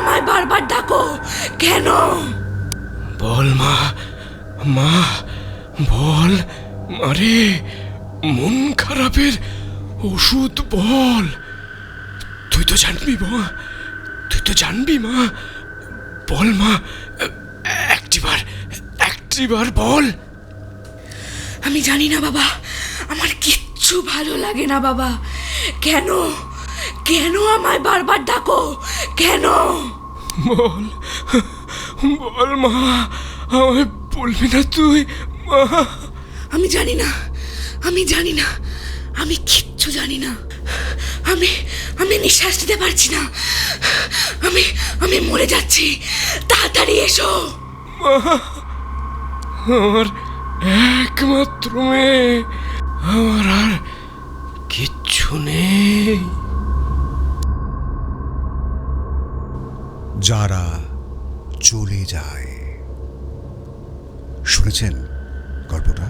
আমায় বারবার ডাকো? কেন? বল মা, মা বল মারে, মন খারাপের ওষুধ বল। তুই তো জানবি মা, তুই তো জানবি মা, বল মা, একটিবার বল। আমি জানি না বাবা, আমার কিচ্ছু ভালো লাগে না বাবা। কেন কেন আমায় বারবার ডাকো? কেন? বল বল মা, আমায় বলবি না তুই মা? আমি জানি না, আমি কিচ্ছু জানি না। আমি নিঃশ্বাস নিতে পারছি না। আমি মরে যাচ্ছি, তাড়াতাড়ি এসো। মা, আমার একমাত্র মেয়ে, আমার আর কিচ্ছু নেই। যারা চলে যায়। শুনেছেন গল্পটা?